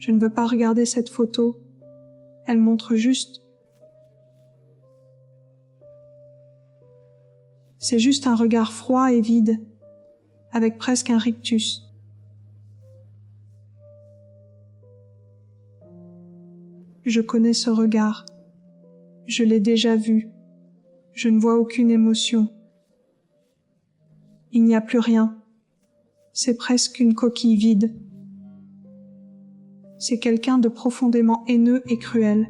Je ne veux pas regarder cette photo. Elle montre juste. C'est juste un regard froid et vide, avec presque un rictus. Je connais ce regard. Je l'ai déjà vu. Je ne vois aucune émotion. Il n'y a plus rien. C'est presque une coquille vide. C'est quelqu'un de profondément haineux et cruel.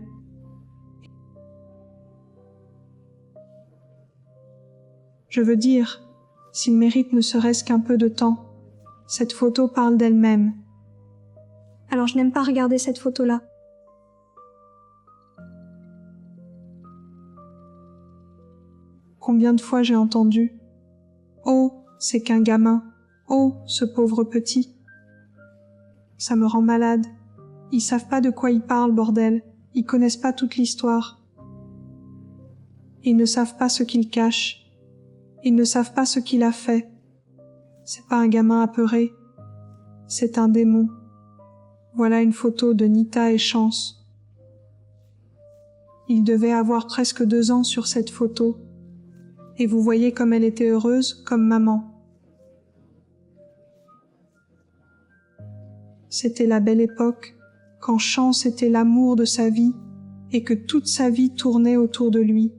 Je veux dire, s'il mérite ne serait-ce qu'un peu de temps, cette photo parle d'elle-même. Alors je n'aime pas regarder cette photo-là. Combien de fois j'ai entendu « Oh, c'est qu'un gamin. Oh, ce pauvre petit. » Ça me rend malade. Ils savent pas de quoi ils parlent, bordel. Ils connaissent pas toute l'histoire. Ils ne savent pas ce qu'il cache. Ils ne savent pas ce qu'il a fait. C'est pas un gamin apeuré. C'est un démon. Voilà une photo de Nita et Chance. Il devait avoir presque 2 ans sur cette photo. Et vous voyez comme elle était heureuse, comme maman. C'était la belle époque, quand Chance était l'amour de sa vie et que toute sa vie tournait autour de lui.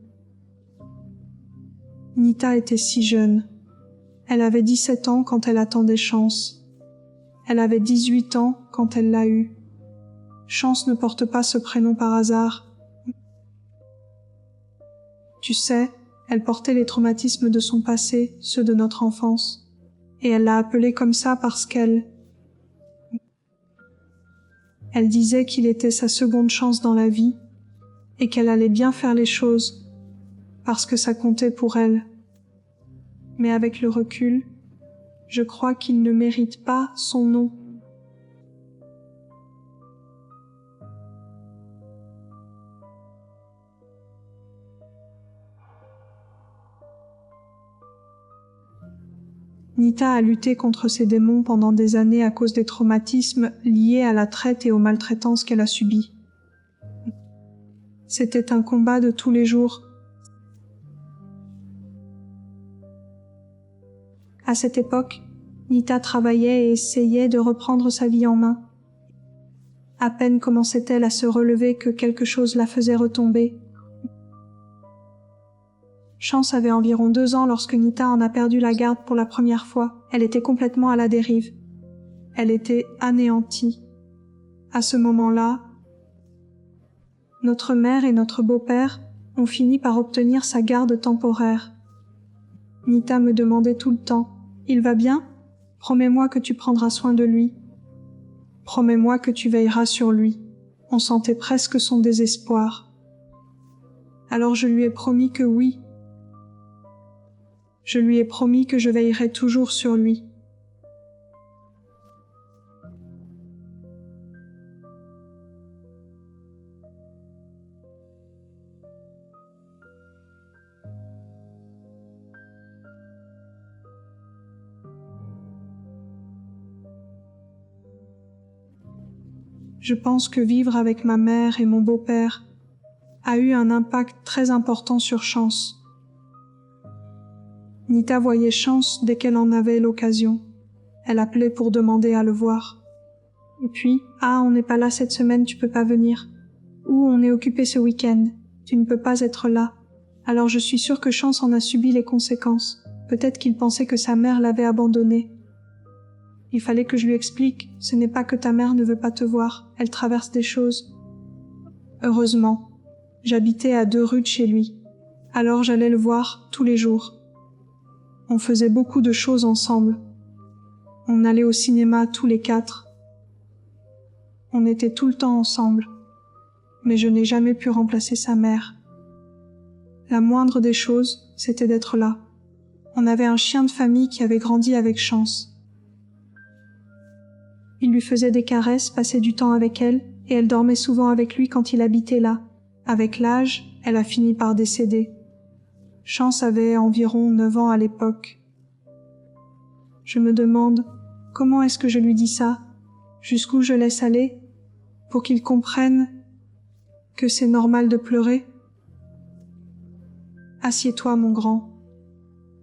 Nita était si jeune. Elle avait 17 ans quand elle attendait Chance. Elle avait 18 ans quand elle l'a eu. Chance ne porte pas ce prénom par hasard. Tu sais, elle portait les traumatismes de son passé, ceux de notre enfance. Et elle l'a appelé comme ça parce qu'elle disait qu'il était sa seconde chance dans la vie et qu'elle allait bien faire les choses parce que ça comptait pour elle. Mais avec le recul, je crois qu'il ne mérite pas son nom. Nita a lutté contre ses démons pendant des années à cause des traumatismes liés à la traite et aux maltraitances qu'elle a subies. C'était un combat de tous les jours. À cette époque, Nita travaillait et essayait de reprendre sa vie en main. À peine commençait-elle à se relever que quelque chose la faisait retomber. Chance avait environ 2 ans lorsque Nita en a perdu la garde pour la première fois. Elle était complètement à la dérive. Elle était anéantie. À ce moment-là, notre mère et notre beau-père ont fini par obtenir sa garde temporaire. Nita me demandait tout le temps « Il va bien ? Promets-moi que tu prendras soin de lui. Promets-moi que tu veilleras sur lui. » On sentait presque son désespoir. Alors je lui ai promis que oui. Je lui ai promis que je veillerais toujours sur lui. Je pense que vivre avec ma mère et mon beau-père a eu un impact très important sur Chance. Nita voyait Chance dès qu'elle en avait l'occasion. Elle appelait pour demander à le voir. Et puis, « Ah, on n'est pas là cette semaine, tu peux pas venir. » Ou « On est occupé ce week-end, tu ne peux pas être là. » Alors je suis sûre que Chance en a subi les conséquences. Peut-être qu'il pensait que sa mère l'avait abandonné. Il fallait que je lui explique, ce n'est pas que ta mère ne veut pas te voir, elle traverse des choses. Heureusement, j'habitais à 2 rues de chez lui. Alors j'allais le voir tous les jours. On faisait beaucoup de choses ensemble. On allait au cinéma tous les 4. On était tout le temps ensemble. Mais je n'ai jamais pu remplacer sa mère. La moindre des choses, c'était d'être là. On avait un chien de famille qui avait grandi avec Chance. Il lui faisait des caresses, passait du temps avec elle, et elle dormait souvent avec lui quand il habitait là. Avec l'âge, elle a fini par décéder. Chance avait environ 9 ans à l'époque. Je me demande, comment est-ce que je lui dis ça? Jusqu'où je laisse aller? pour qu'il comprenne que c'est normal de pleurer. Assieds-toi, mon grand.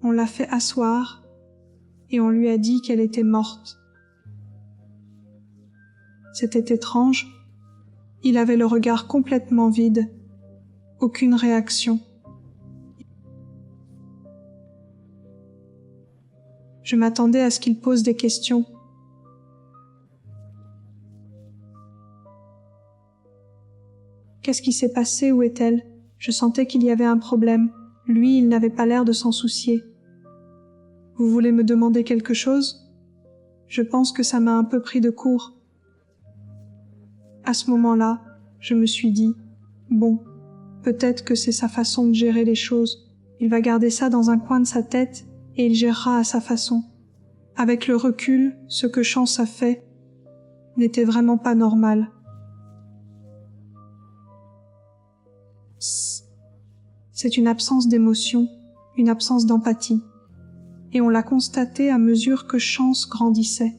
On l'a fait asseoir et on lui a dit qu'elle était morte. C'était étrange. Il avait le regard complètement vide. Aucune réaction. Je m'attendais à ce qu'il pose des questions. Qu'est-ce qui s'est passé? Où est-elle? Je sentais qu'il y avait un problème. Lui, il n'avait pas l'air de s'en soucier. Vous voulez me demander quelque chose? Je pense que ça m'a un peu pris de court. À ce moment-là, je me suis dit, bon, peut-être que c'est sa façon de gérer les choses. Il va garder ça dans un coin de sa tête et il gérera à sa façon. Avec le recul, ce que Chance a fait n'était vraiment pas normal. C'est une absence d'émotion, une absence d'empathie. Et on l'a constaté à mesure que Chance grandissait.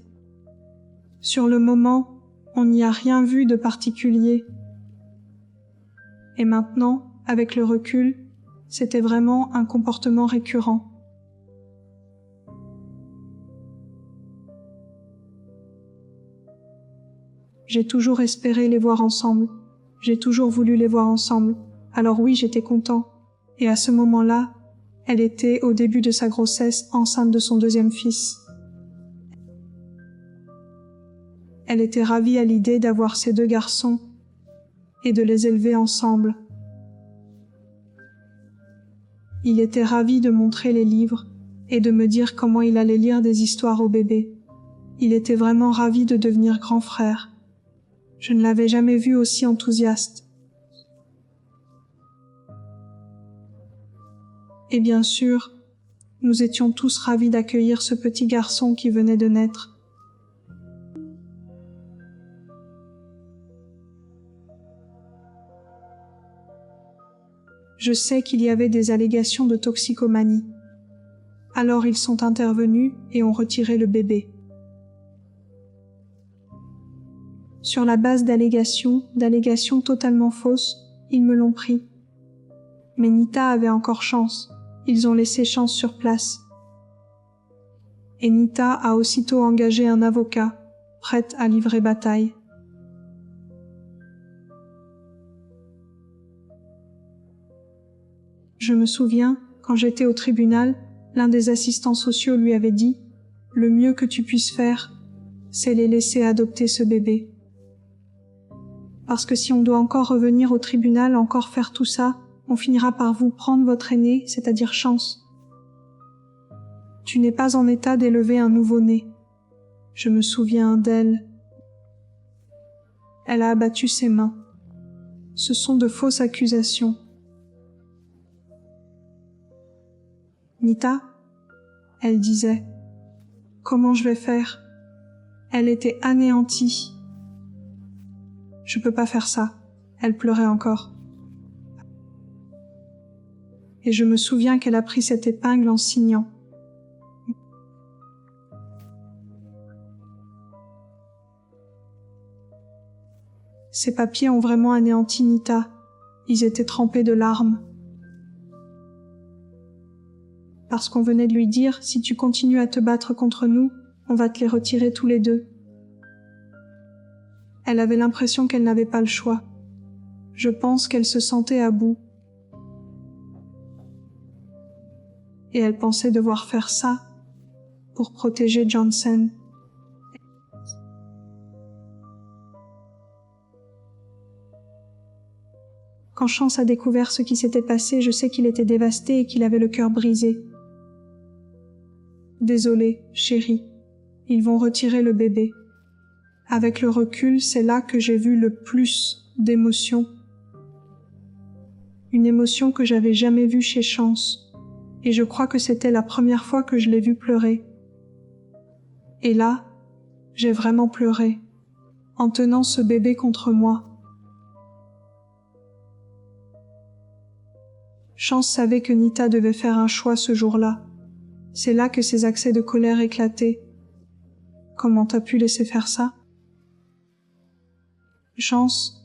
Sur le moment, on n'y a rien vu de particulier. Et maintenant, avec le recul, c'était vraiment un comportement récurrent. J'ai toujours espéré les voir ensemble. J'ai toujours voulu les voir ensemble. Alors oui, j'étais content. Et à ce moment-là, elle était, au début de sa grossesse, enceinte de son deuxième fils. Elle était ravie à l'idée d'avoir ces deux garçons et de les élever ensemble. Il était ravi de montrer les livres et de me dire comment il allait lire des histoires au bébé. Il était vraiment ravi de devenir grand frère. Je ne l'avais jamais vu aussi enthousiaste. Et bien sûr, nous étions tous ravis d'accueillir ce petit garçon qui venait de naître. Je sais qu'il y avait des allégations de toxicomanie. Alors ils sont intervenus et ont retiré le bébé. Sur la base d'allégations totalement fausses, ils me l'ont pris. Mais Nita avait encore Chance. Ils ont laissé Chance sur place. Et Nita a aussitôt engagé un avocat, prête à livrer bataille. Je me souviens, quand j'étais au tribunal, l'un des assistants sociaux lui avait dit « Le mieux que tu puisses faire, c'est les laisser adopter ce bébé. Parce que si on doit encore revenir au tribunal, encore faire tout ça, on finira par vous prendre votre aîné, c'est-à-dire Chance. Tu n'es pas en état d'élever un nouveau-né. » Je me souviens d'elle. Elle a abattu ses mains. Ce sont de fausses accusations. Nita, elle disait, comment je vais faire? Elle était anéantie. Je peux pas faire ça. Elle pleurait encore. Et je me souviens qu'elle a pris cette épingle en signant. Ces papiers ont vraiment anéanti Nita. Ils étaient trempés de larmes. Parce qu'on venait de lui dire, si tu continues à te battre contre nous, on va te les retirer tous les deux. Elle avait l'impression qu'elle n'avait pas le choix. Je pense qu'elle se sentait à bout. Et elle pensait devoir faire ça pour protéger Johnson. Quand Chance a découvert ce qui s'était passé, je sais qu'il était dévasté et qu'il avait le cœur brisé. Désolée, chérie, ils vont retirer le bébé. Avec le recul, c'est là que j'ai vu le plus d'émotion. Une émotion que j'avais jamais vue chez Chance, et je crois que c'était la première fois que je l'ai vue pleurer. Et là, j'ai vraiment pleuré, en tenant ce bébé contre moi. Chance savait que Nita devait faire un choix ce jour-là. C'est là que ses accès de colère éclataient. Comment t'as pu laisser faire ça? Chance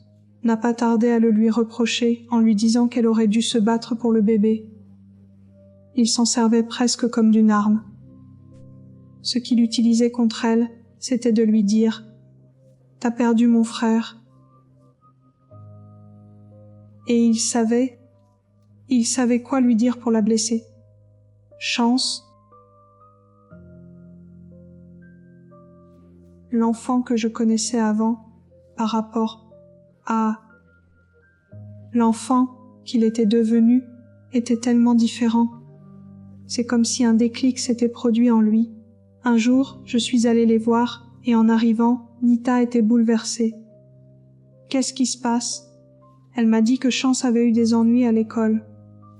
n'a pas tardé à le lui reprocher en lui disant qu'elle aurait dû se battre pour le bébé. Il s'en servait presque comme d'une arme. Ce qu'il utilisait contre elle, c'était de lui dire « T'as perdu mon frère ». Et il savait quoi lui dire pour la blesser. Chance, l'enfant que je connaissais avant, par rapport à l'enfant qu'il était devenu, était tellement différent. C'est comme si un déclic s'était produit en lui. Un jour, je suis allée les voir, et en arrivant, Nita était bouleversée. « Qu'est-ce qui se passe ?» Elle m'a dit que Chance avait eu des ennuis à l'école.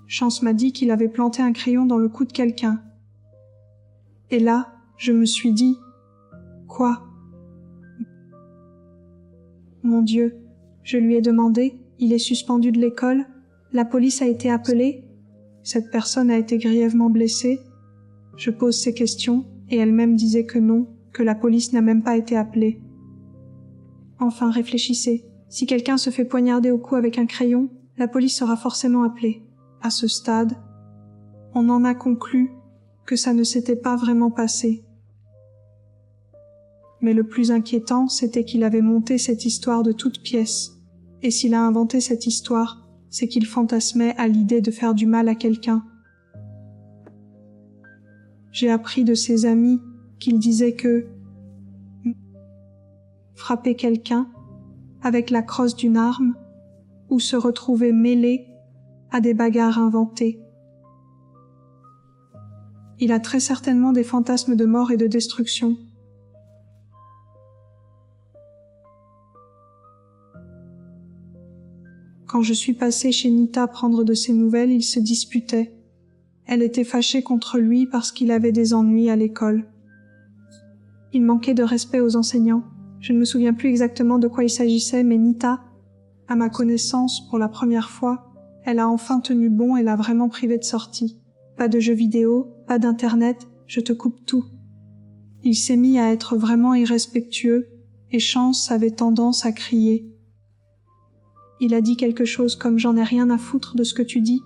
Chance m'a dit qu'il avait planté un crayon dans le cou de quelqu'un. Et là, je me suis dit « Quoi ?» Mon Dieu, je lui ai demandé, il est suspendu de l'école, la police a été appelée, cette personne a été grièvement blessée. Je pose ces questions et elle-même disait que non, que la police n'a même pas été appelée. Enfin, réfléchissez. Si quelqu'un se fait poignarder au cou avec un crayon, la police sera forcément appelée. À ce stade, on en a conclu que ça ne s'était pas vraiment passé. Mais le plus inquiétant, c'était qu'il avait monté cette histoire de toutes pièces. Et s'il a inventé cette histoire, c'est qu'il fantasmait à l'idée de faire du mal à quelqu'un. J'ai appris de ses amis qu'il disait que frapper quelqu'un avec la crosse d'une arme ou se retrouver mêlé à des bagarres inventées. Il a très certainement des fantasmes de mort et de destruction. Quand je suis passée chez Nita prendre de ses nouvelles, ils se disputaient. Elle était fâchée contre lui parce qu'il avait des ennuis à l'école. Il manquait de respect aux enseignants. Je ne me souviens plus exactement de quoi il s'agissait, mais Nita, à ma connaissance, pour la première fois, elle a enfin tenu bon et l'a vraiment privé de sortie. Pas de jeux vidéo, pas d'internet, je te coupe tout. Il s'est mis à être vraiment irrespectueux, et Chance avait tendance à crier. Il a dit quelque chose comme « J'en ai rien à foutre de ce que tu dis ».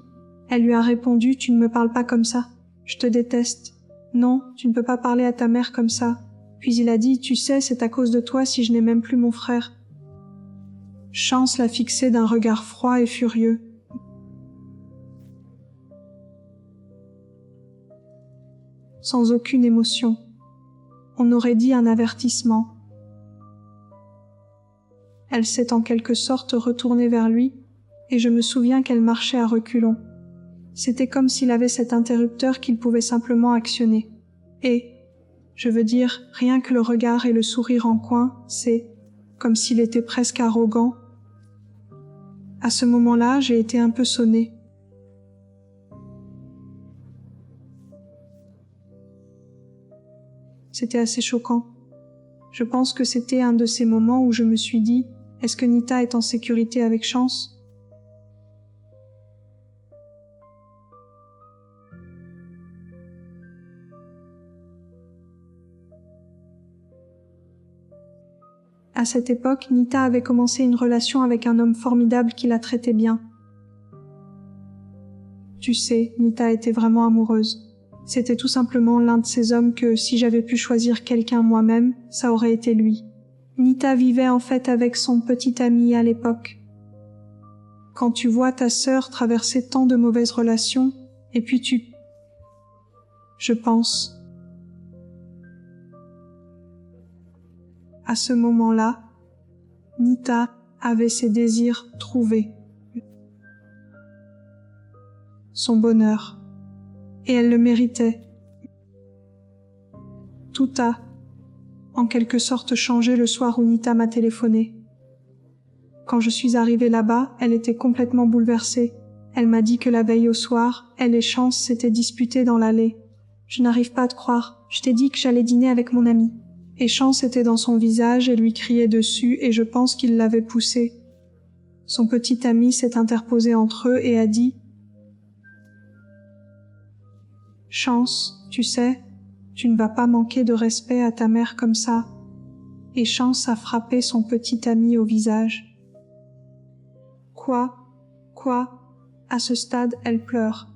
Elle lui a répondu « Tu ne me parles pas comme ça. Je te déteste. Non, tu ne peux pas parler à ta mère comme ça. » Puis il a dit « Tu sais, c'est à cause de toi si je n'ai même plus mon frère. » Chance l'a fixé d'un regard froid et furieux. Sans aucune émotion. On aurait dit un avertissement. Elle s'est en quelque sorte retournée vers lui, et je me souviens qu'elle marchait à reculons. C'était comme s'il avait cet interrupteur qu'il pouvait simplement actionner. Et, je veux dire, rien que le regard et le sourire en coin, c'est comme s'il était presque arrogant. À ce moment-là, j'ai été un peu sonnée. C'était assez choquant. Je pense que c'était un de ces moments où je me suis dit « Est-ce que Nita est en sécurité avec Chance ?» À cette époque, Nita avait commencé une relation avec un homme formidable qui la traitait bien. Tu sais, Nita était vraiment amoureuse. C'était tout simplement l'un de ces hommes que, si j'avais pu choisir quelqu'un moi-même, ça aurait été lui. Nita vivait en fait avec son petit ami à l'époque. Quand tu vois ta sœur traverser tant de mauvaises relations, et puis je pense. À ce moment-là, Nita avait ses désirs trouvés. Son bonheur. Et elle le méritait. Tout a, en quelque sorte, changé le soir où Nita m'a téléphoné. Quand je suis arrivée là-bas, elle était complètement bouleversée. Elle m'a dit que la veille au soir, elle et Chance s'étaient disputées dans l'allée. Je n'arrive pas à te croire. Je t'ai dit que j'allais dîner avec mon ami. Et Chance était dans son visage et lui criait dessus et je pense qu'il l'avait poussée. Son petit ami s'est interposé entre eux et a dit « Chance, tu sais, tu ne vas pas manquer de respect à ta mère comme ça. et Chance a frappé son petit ami au visage. Quoi? À ce stade, elle pleure.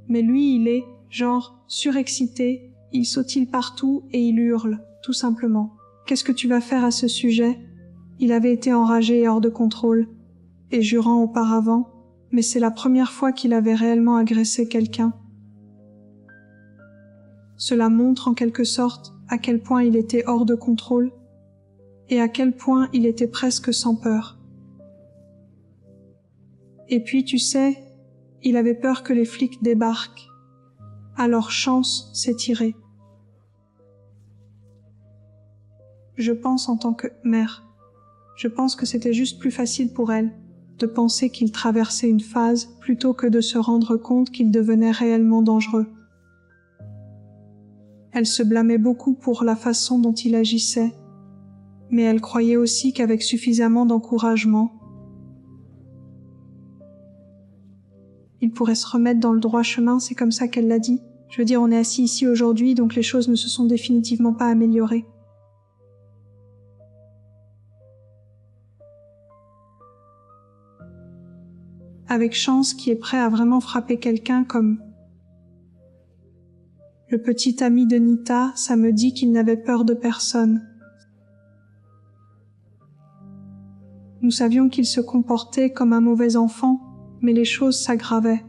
Mais lui, il est, genre, surexcité, il sautille partout et il hurle, tout simplement. Qu'est-ce que tu vas faire à ce sujet? Il avait été enragé et hors de contrôle, et jurant auparavant, mais c'est la première fois qu'il avait réellement agressé quelqu'un. Cela montre en quelque sorte à quel point il était hors de contrôle et à quel point il était presque sans peur. Et puis, tu sais, il avait peur que les flics débarquent. Alors Chance s'est tirée. Je pense en tant que mère. Je pense que c'était juste plus facile pour elle de penser qu'il traversait une phase plutôt que de se rendre compte qu'il devenait réellement dangereux. Elle se blâmait beaucoup pour la façon dont il agissait, mais elle croyait aussi qu'avec suffisamment d'encouragement, il pourrait se remettre dans le droit chemin, c'est comme ça qu'elle l'a dit. Je veux dire, on est assis ici aujourd'hui, donc les choses ne se sont définitivement pas améliorées. Avec Chance qui est prêt à vraiment frapper quelqu'un comme le petit ami de Nita, ça me dit qu'il n'avait peur de personne. Nous savions qu'il se comportait comme un mauvais enfant, mais les choses s'aggravaient.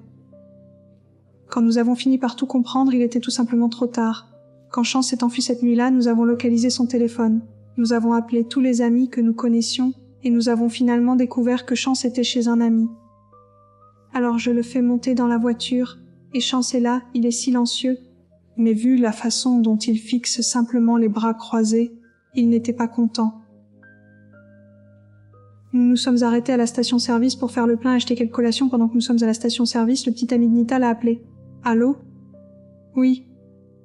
Quand nous avons fini par tout comprendre, il était tout simplement trop tard. Quand Chance s'est enfui cette nuit-là, nous avons localisé son téléphone. Nous avons appelé tous les amis que nous connaissions et nous avons finalement découvert que Chance était chez un ami. Alors je le fais monter dans la voiture et Chance est là, il est silencieux. Mais vu la façon dont il fixe simplement les bras croisés, il n'était pas content. Nous nous sommes arrêtés à la station-service pour faire le plein et acheter quelques collations. Pendant que nous sommes à la station-service, le petit ami de Nita l'a appelé. « Allô ? » ?»« Oui,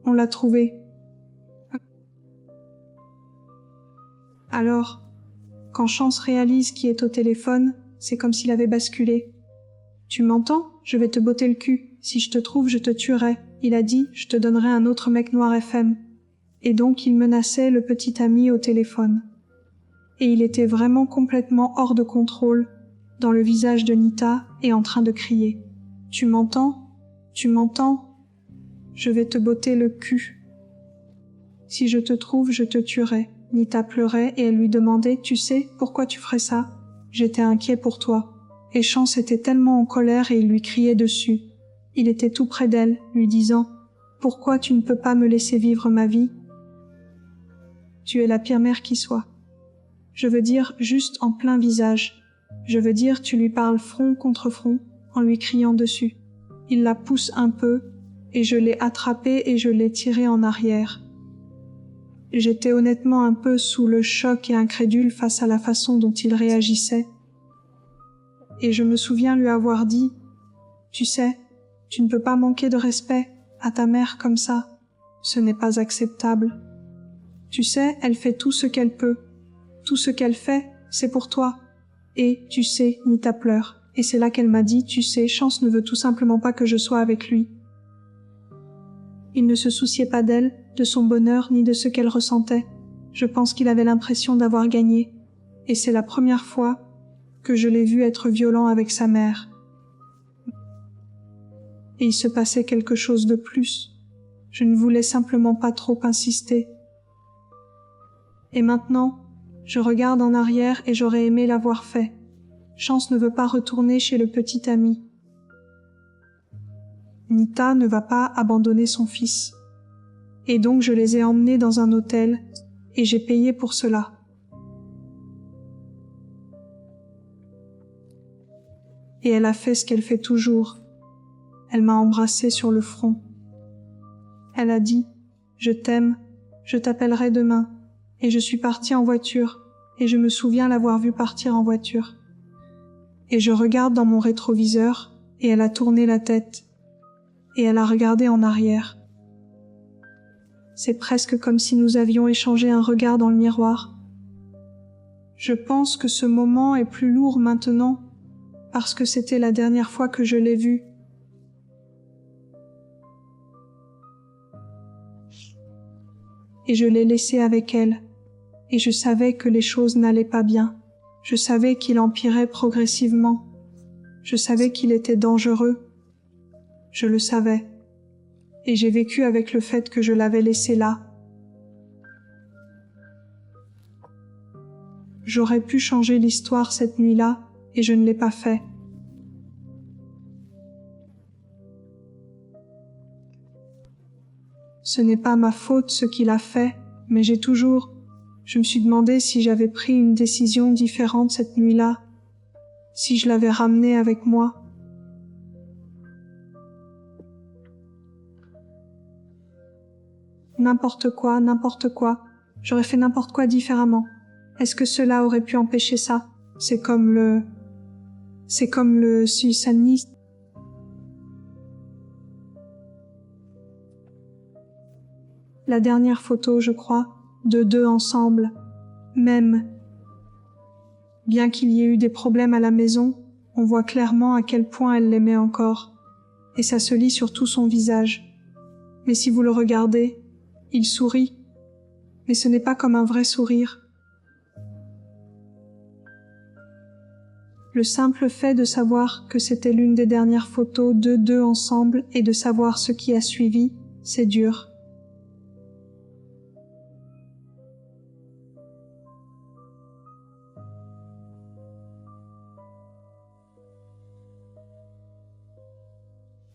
on l'a trouvé. » Alors, quand Chance réalise qui est au téléphone, c'est comme s'il avait basculé. « Tu m'entends ? Je vais te botter le cul. Si je te trouve, je te tuerai. » Il a dit « Je te donnerai un autre mec noir FM. » Et donc il menaçait le petit ami au téléphone. Et il était vraiment complètement hors de contrôle, dans le visage de Nita et en train de crier. « Tu m'entends ? Tu m'entends ? Je vais te botter le cul. Si je te trouve, je te tuerai. » Nita pleurait et elle lui demandait « Tu sais, pourquoi tu ferais ça ? J'étais inquiet pour toi. » Et Chance était tellement en colère et il lui criait dessus. Il était tout près d'elle, lui disant « Pourquoi tu ne peux pas me laisser vivre ma vie ? Tu es la pire mère qui soit. Je veux dire juste en plein visage. Je veux dire tu lui parles front contre front en lui criant dessus. » Il la pousse un peu et je l'ai attrapée et je l'ai tirée en arrière. J'étais honnêtement un peu sous le choc et incrédule face à la façon dont il réagissait. Et je me souviens lui avoir dit « Tu sais, tu ne peux pas manquer de respect à ta mère comme ça. Ce n'est pas acceptable. Tu sais, elle fait tout ce qu'elle peut. Tout ce qu'elle fait, c'est pour toi. Et, tu sais, Nita pleure. Et c'est là qu'elle m'a dit, tu sais, Chance ne veut tout simplement pas que je sois avec lui. » Il ne se souciait pas d'elle, de son bonheur, ni de ce qu'elle ressentait. Je pense qu'il avait l'impression d'avoir gagné. Et c'est la première fois que je l'ai vu être violent avec sa mère. Et il se passait quelque chose de plus. Je ne voulais simplement pas trop insister. Et maintenant, je regarde en arrière et j'aurais aimé l'avoir fait. Chance ne veut pas retourner chez le petit ami. Nita ne va pas abandonner son fils. Et donc je les ai emmenés dans un hôtel et j'ai payé pour cela. Et elle a fait ce qu'elle fait toujours. Elle m'a embrassé sur le front. Elle a dit « Je t'aime, je t'appellerai demain » et je suis partie en voiture et je me souviens l'avoir vue partir en voiture. Et je regarde dans mon rétroviseur et elle a tourné la tête et elle a regardé en arrière. C'est presque comme si nous avions échangé un regard dans le miroir. Je pense que ce moment est plus lourd maintenant parce que c'était la dernière fois que je l'ai vue. Et je l'ai laissée avec elle. et je savais que les choses n'allaient pas bien. Je savais qu'il empirait progressivement. Je savais qu'il était dangereux. Je le savais. Et j'ai vécu avec le fait que je l'avais laissé là. J'aurais pu changer l'histoire cette nuit-là, et je ne l'ai pas fait. Ce n'est pas ma faute ce qu'il a fait, mais je me suis demandé si j'avais pris une décision différente cette nuit-là, si je l'avais ramené avec moi. N'importe quoi, j'aurais fait n'importe quoi différemment. Est-ce que cela aurait pu empêcher ça? C'est comme le suicinisme. La dernière photo, je crois, de deux ensemble, même. Bien qu'il y ait eu des problèmes à la maison, on voit clairement à quel point elle l'aimait encore, et ça se lit sur tout son visage. Mais si vous le regardez, il sourit, mais ce n'est pas comme un vrai sourire. Le simple fait de savoir que c'était l'une des dernières photos d'eux deux ensemble et de savoir ce qui a suivi, c'est dur.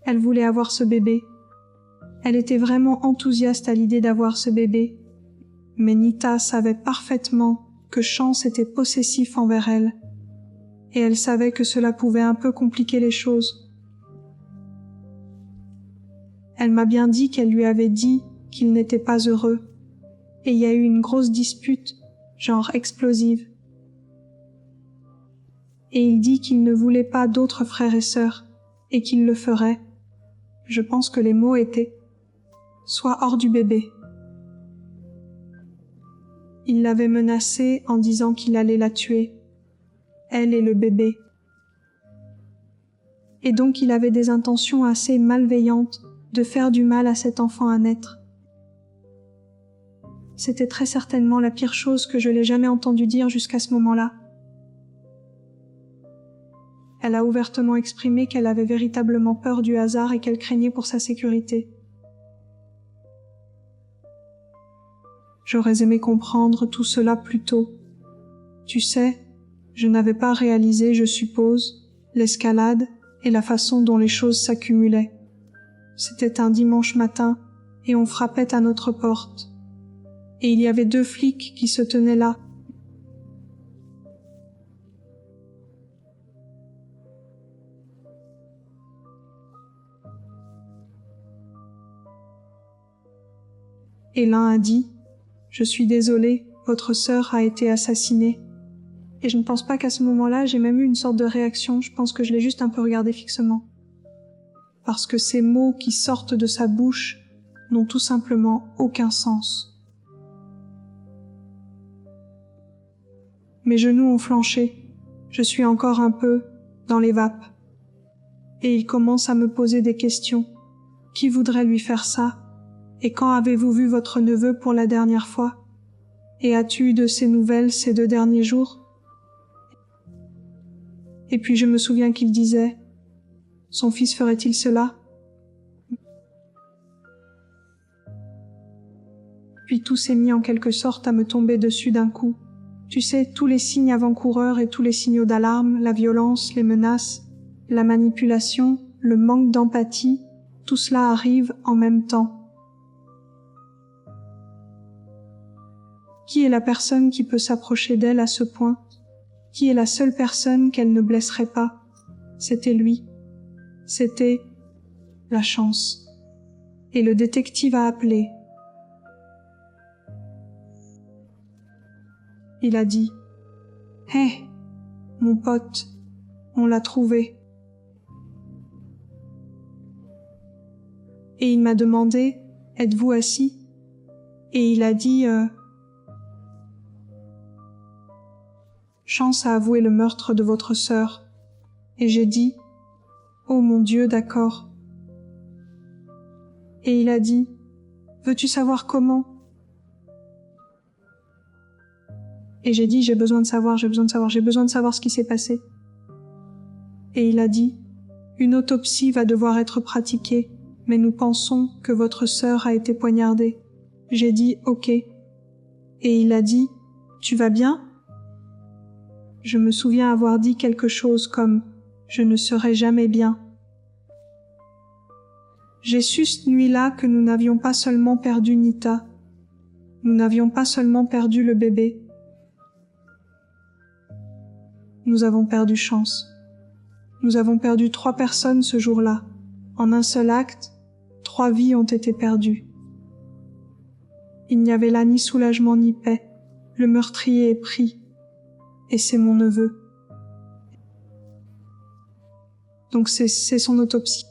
Elle voulait avoir ce bébé. Elle était vraiment enthousiaste à l'idée d'avoir ce bébé. Mais Nita savait parfaitement que Chance était possessif envers elle. Et elle savait que cela pouvait un peu compliquer les choses. Elle m'a bien dit qu'elle lui avait dit qu'il n'était pas heureux. Et il y a eu une grosse dispute, genre explosive. Et il dit qu'il ne voulait pas d'autres frères et sœurs, et qu'il le ferait. Je pense que les mots étaient « Sois hors du bébé ». Il l'avait menacée en disant qu'il allait la tuer, elle et le bébé. Et donc il avait des intentions assez malveillantes de faire du mal à cet enfant à naître. C'était très certainement la pire chose que je l'ai jamais entendu dire jusqu'à ce moment-là. Elle a ouvertement exprimé qu'elle avait véritablement peur du hasard et qu'elle craignait pour sa sécurité. J'aurais aimé comprendre tout cela plus tôt. Tu sais, je n'avais pas réalisé, je suppose, l'escalade et la façon dont les choses s'accumulaient. C'était un dimanche matin et on frappait à notre porte. Et il y avait 2 flics qui se tenaient là. Et l'un a dit « Je suis désolé, votre sœur a été assassinée ». Et je ne pense pas qu'à ce moment-là, j'ai même eu une sorte de réaction, je pense que je l'ai juste un peu regardé fixement. Parce que ces mots qui sortent de sa bouche n'ont tout simplement aucun sens. Mes genoux ont flanché, je suis encore un peu dans les vapes. Et il commence à me poser des questions. Qui voudrait lui faire ça? Et quand avez-vous vu votre neveu pour la dernière fois? Et as-tu eu de ses nouvelles ces 2 derniers jours? Et puis je me souviens qu'il disait, son fils ferait-il cela? Puis tout s'est mis en quelque sorte à me tomber dessus d'un coup. Tu sais, tous les signes avant-coureurs et tous les signaux d'alarme, la violence, les menaces, la manipulation, le manque d'empathie, tout cela arrive en même temps. Qui est la personne qui peut s'approcher d'elle à ce point? Qui est la seule personne qu'elle ne blesserait pas? C'était lui. C'était la Chance. Et le détective a appelé. Il a dit « Hé, mon pote, on l'a trouvé. » Et il m'a demandé « Êtes-vous assis ?» Et il a dit Chance a avoué le meurtre de votre sœur. » Et j'ai dit « Oh mon Dieu, d'accord. » Et il a dit « Veux-tu savoir comment ?» Et j'ai dit, j'ai besoin de savoir ce qui s'est passé. Et il a dit, une autopsie va devoir être pratiquée, mais nous pensons que votre sœur a été poignardée. J'ai dit, ok. Et il a dit, tu vas bien? Je me souviens avoir dit quelque chose comme, je ne serai jamais bien. J'ai su cette nuit-là que nous n'avions pas seulement perdu Nita, nous n'avions pas seulement perdu le bébé, nous avons perdu Chance. Nous avons perdu 3 personnes ce jour-là. En un seul acte, 3 vies ont été perdues. Il n'y avait là ni soulagement ni paix. Le meurtrier est pris. Et c'est mon neveu. Donc c'est son autopsie.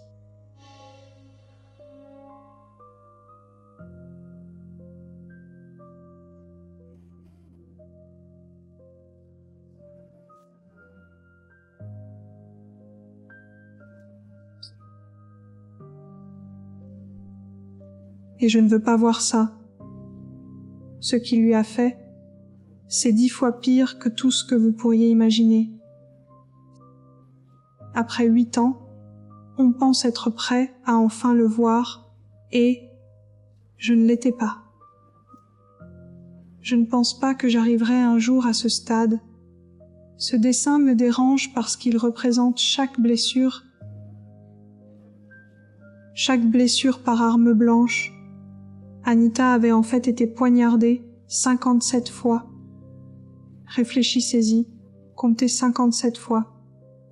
Et je ne veux pas voir ça. Ce qu'il lui a fait, c'est 10 fois pire que tout ce que vous pourriez imaginer. Après 8 ans, on pense être prêt à enfin le voir, et je ne l'étais pas. Je ne pense pas que j'arriverai un jour à ce stade. Ce dessin me dérange parce qu'il représente chaque blessure par arme blanche. Anita avait en fait été poignardée 57 fois. Réfléchissez-y, comptez 57 fois.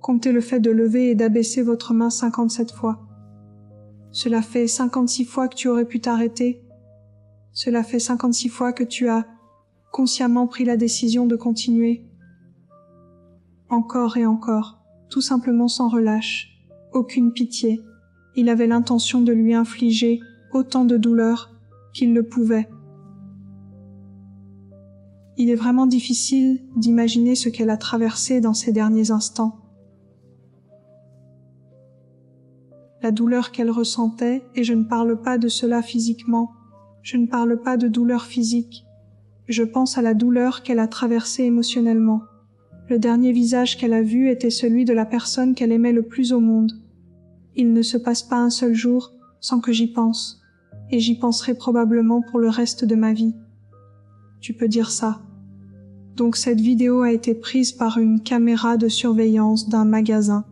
Comptez le fait de lever et d'abaisser votre main 57 fois. Cela fait 56 fois que tu aurais pu t'arrêter. Cela fait 56 fois que tu as consciemment pris la décision de continuer. Encore et encore, tout simplement sans relâche, aucune pitié. Il avait l'intention de lui infliger autant de douleur qu'il le pouvait. Il est vraiment difficile d'imaginer ce qu'elle a traversé dans ces derniers instants. La douleur qu'elle ressentait, et je ne parle pas de cela physiquement, je ne parle pas de douleur physique, je pense à la douleur qu'elle a traversée émotionnellement. Le dernier visage qu'elle a vu était celui de la personne qu'elle aimait le plus au monde. Il ne se passe pas un seul jour sans que j'y pense, et j'y penserai probablement pour le reste de ma vie. Tu peux dire ça. Donc cette vidéo a été prise par une caméra de surveillance d'un magasin.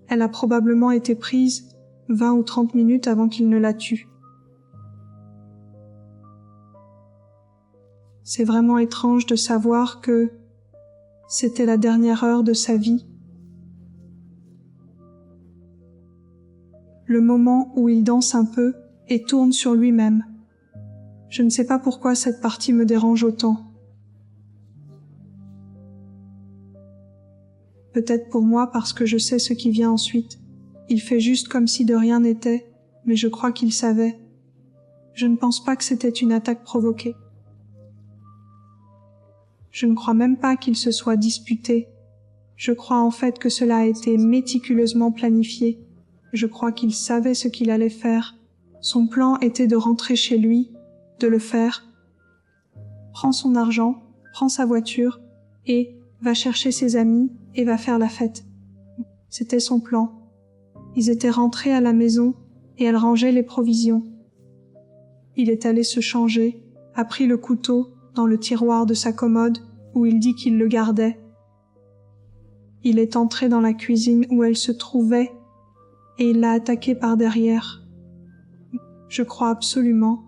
Elle a probablement été prise 20 ou 30 minutes avant qu'il ne la tue. C'est vraiment étrange de savoir que c'était la dernière heure de sa vie. Le moment où il danse un peu et tourne sur lui-même. Je ne sais pas pourquoi cette partie me dérange autant. Peut-être pour moi parce que je sais ce qui vient ensuite. Il fait juste comme si de rien n'était, mais je crois qu'il savait. Je ne pense pas que c'était une attaque provoquée. Je ne crois même pas qu'il se soit disputé. Je crois en fait que cela a été méticuleusement planifié. Je crois qu'il savait ce qu'il allait faire. Son plan était de rentrer chez lui, de le faire. Prends son argent, prends sa voiture et va chercher ses amis et va faire la fête. C'était son plan. Ils étaient rentrés à la maison et elle rangeait les provisions. Il est allé se changer, a pris le couteau dans le tiroir de sa commode où il dit qu'il le gardait. Il est entré dans la cuisine où elle se trouvait et il l'a attaquée par derrière. Je crois absolument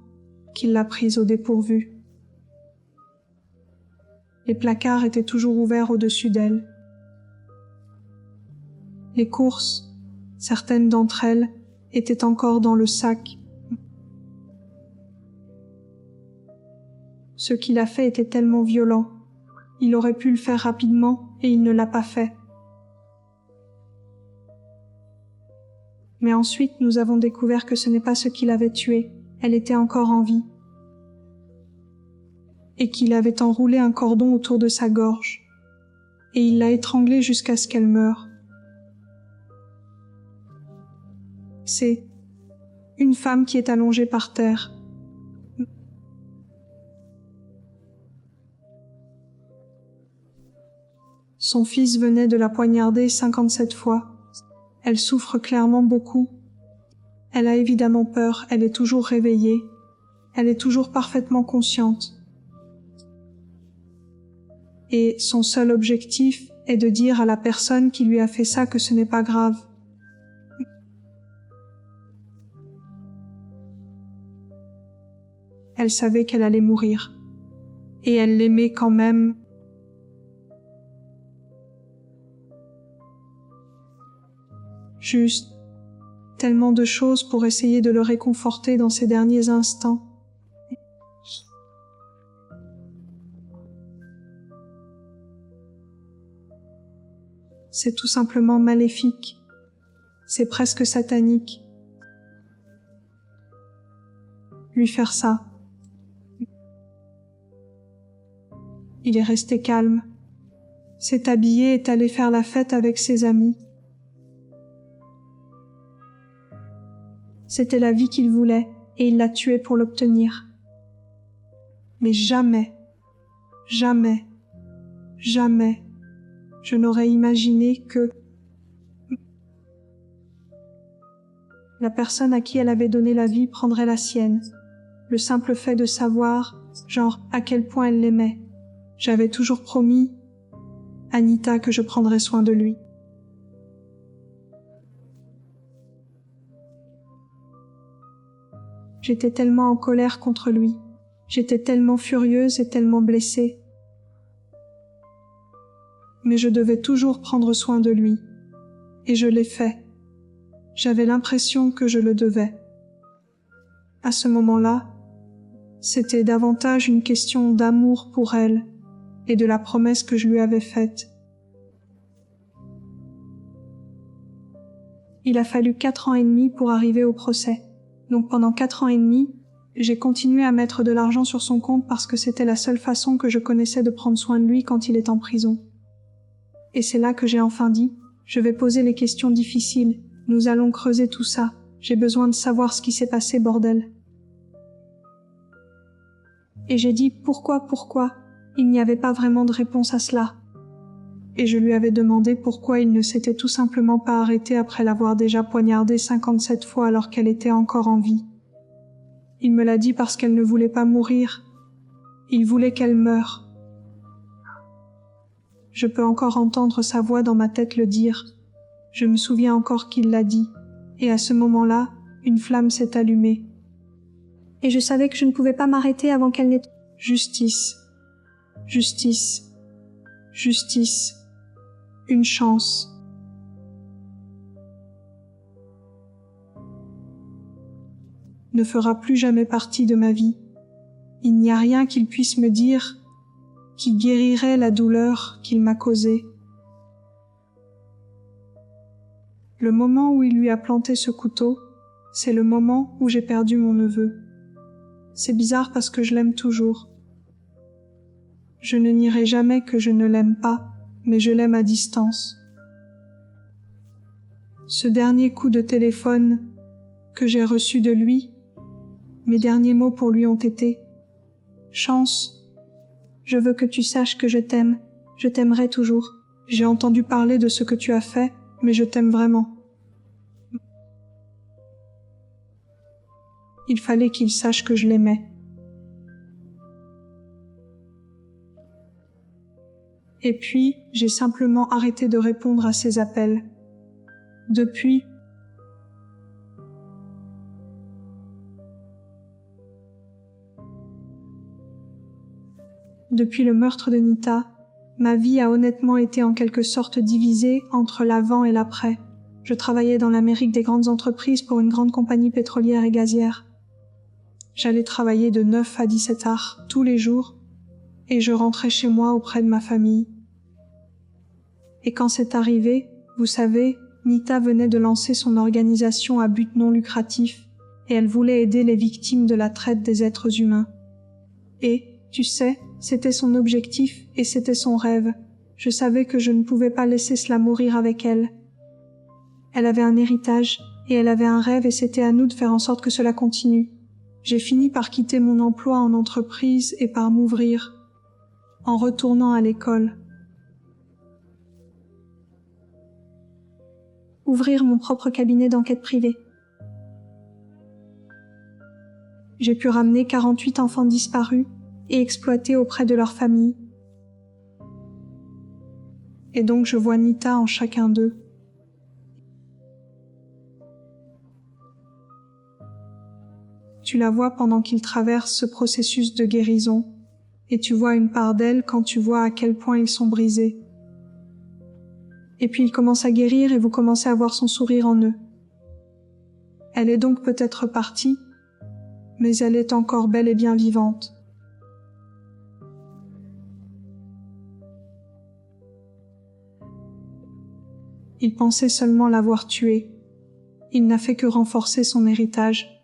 qu'il l'a prise au dépourvu. Les placards étaient toujours ouverts au-dessus d'elle. Les courses, certaines d'entre elles, étaient encore dans le sac. Ce qu'il a fait était tellement violent. Il aurait pu le faire rapidement et il ne l'a pas fait. Mais ensuite, nous avons découvert que ce n'est pas ce qui l'avait tuée. Elle était encore en vie. Et qu'il avait enroulé un cordon autour de sa gorge. Et il l'a étranglée jusqu'à ce qu'elle meure. C'est une femme qui est allongée par terre. Son fils venait de la poignarder 57 fois. Elle souffre clairement beaucoup. Elle a évidemment peur, elle est toujours réveillée. Elle est toujours parfaitement consciente. Et son seul objectif est de dire à la personne qui lui a fait ça que ce n'est pas grave. Elle savait qu'elle allait mourir. Et elle l'aimait quand même. Juste tellement de choses pour essayer de le réconforter dans ses derniers instants. C'est tout simplement maléfique. C'est presque satanique. Lui faire ça. Il est resté calme, s'est habillé et est allé faire la fête avec ses amis. C'était la vie qu'il voulait et il l'a tuée pour l'obtenir. Mais jamais, jamais, jamais, je n'aurais imaginé que la personne à qui elle avait donné la vie prendrait la sienne. Le simple fait de savoir, genre, à quel point elle l'aimait. J'avais toujours promis à Nita que je prendrais soin de lui. J'étais tellement en colère contre lui. J'étais tellement furieuse et tellement blessée. Mais je devais toujours prendre soin de lui. Et je l'ai fait. J'avais l'impression que je le devais. À ce moment-là, c'était davantage une question d'amour pour elle et de la promesse que je lui avais faite. Il a fallu 4 ans et demi pour arriver au procès. Donc pendant 4 ans et demi, j'ai continué à mettre de l'argent sur son compte parce que c'était la seule façon que je connaissais de prendre soin de lui quand il est en prison. Et c'est là que j'ai enfin dit, je vais poser les questions difficiles, nous allons creuser tout ça, j'ai besoin de savoir ce qui s'est passé, bordel. Et j'ai dit pourquoi, il n'y avait pas vraiment de réponse à cela. Et je lui avais demandé pourquoi il ne s'était tout simplement pas arrêté après l'avoir déjà poignardée 57 fois alors qu'elle était encore en vie. Il me l'a dit parce qu'elle ne voulait pas mourir. Il voulait qu'elle meure. Je peux encore entendre sa voix dans ma tête le dire. Je me souviens encore qu'il l'a dit. Et à ce moment-là, une flamme s'est allumée. Et je savais que je ne pouvais pas m'arrêter avant qu'elle n'ait... Justice. Justice. Justice. Une chance. Ne fera plus jamais partie de ma vie. Il n'y a rien qu'il puisse me dire qui guérirait la douleur qu'il m'a causée. Le moment où il lui a planté ce couteau, c'est le moment où j'ai perdu mon neveu. C'est bizarre parce que je l'aime toujours. Je ne nierai jamais que je ne l'aime pas, mais je l'aime à distance. Ce dernier coup de téléphone que j'ai reçu de lui, mes derniers mots pour lui ont été « Chance, je veux que tu saches que je t'aime, je t'aimerai toujours. J'ai entendu parler de ce que tu as fait, mais je t'aime vraiment. » Il fallait qu'il sache que je l'aimais. Et puis, j'ai simplement arrêté de répondre à ses appels. Depuis le meurtre de Nita, ma vie a honnêtement été en quelque sorte divisée entre l'avant et l'après. Je travaillais dans l'Amérique des grandes entreprises pour une grande compagnie pétrolière et gazière. J'allais travailler de 9 à 17h tous les jours et je rentrais chez moi auprès de ma famille. Et quand c'est arrivé, vous savez, Nita venait de lancer son organisation à but non lucratif et elle voulait aider les victimes de la traite des êtres humains. Et, tu sais, c'était son objectif et c'était son rêve. Je savais que je ne pouvais pas laisser cela mourir avec elle. Elle avait un héritage et elle avait un rêve et c'était à nous de faire en sorte que cela continue. J'ai fini par quitter mon emploi en entreprise et par m'ouvrir, en retournant à l'école. ouvrir mon propre cabinet d'enquête privée. J'ai pu ramener 48 enfants disparus et exploités auprès de leur famille. Et donc je vois Nita en chacun d'eux. Tu la vois pendant qu'ils traversent ce processus de guérison, et tu vois une part d'elle quand tu vois à quel point ils sont brisés. Et puis ils commencent à guérir et vous commencez à voir son sourire en eux. Elle est donc peut-être partie, mais elle est encore bel et bien vivante. Il pensait seulement l'avoir tuée. Il n'a fait que renforcer son héritage.